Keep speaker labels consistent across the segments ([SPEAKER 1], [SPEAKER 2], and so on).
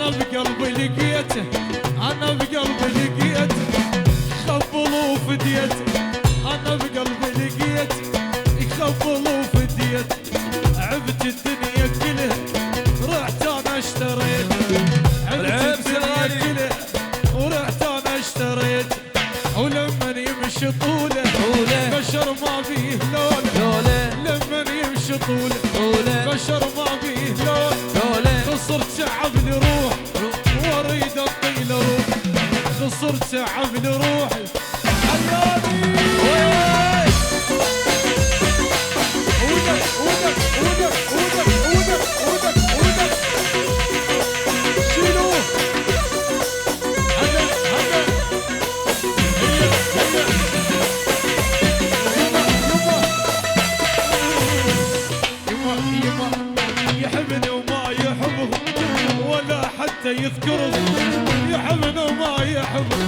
[SPEAKER 1] انا بقلبي لقيته، انا بقلبي لقيته، خبل وفديته، انا بقلبي لقيته، يخبل وفديته، عبت الدنيا كلها رحت انا اشتريت، عبت الدنيا كلها ورحت انا اشتريت، ولمن يمشي طوله بشر ما فيه لوله، لمن يمشي طوله بشر ما فيه لوله، خسرت تعب لي روح واريد اطيل روح، خسرت تعب لي روحي عيالي ودك ودك ودك ودك ودك ودك ودك شيلوه هلا هلا هيا هيا يما يما يحبني وما يحبه ولا حتى يذكره، يحبني وما يحبه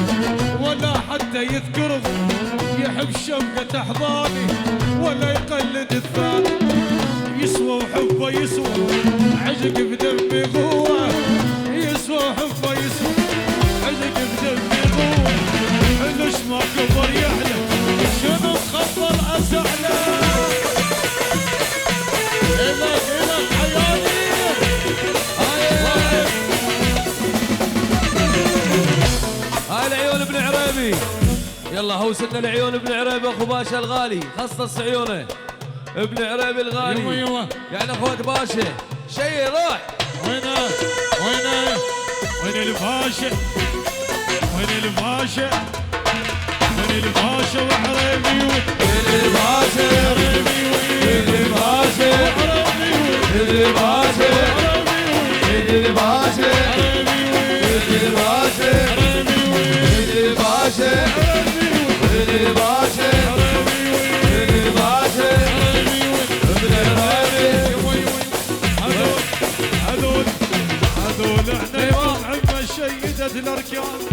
[SPEAKER 1] ولا حتى يذكره، يحب شفقة احضاني ولا يقلد الثاني، يسوى وحبه يسوى عشق بدمي قوة، يسوى وحبه يسوى عشق بدمي قوة، حلش ما كبر يحلى شنو خطر ازعله، إلك إلك حياتي
[SPEAKER 2] هاي العيون ابن عريبي، يلا هوسنا العيون ابن عريبي اخو باشا الغالي، خصص عيونه ابن عريبي الغالي.
[SPEAKER 1] يما يما
[SPEAKER 2] يعني اخوات باشا شي روح.
[SPEAKER 1] وينه وينه وين الباشا، وين الباشا، وين الباشا وعريبي،
[SPEAKER 2] وين الباشا
[SPEAKER 1] عريبي
[SPEAKER 2] وين الباشا
[SPEAKER 1] وعريبي
[SPEAKER 2] وين الباشا وين الباشا وين الباشا وين الباشا وين الباشا وين الباشا ابن عريبي.
[SPEAKER 1] هذول هذول احنا عم شيدت الاركان.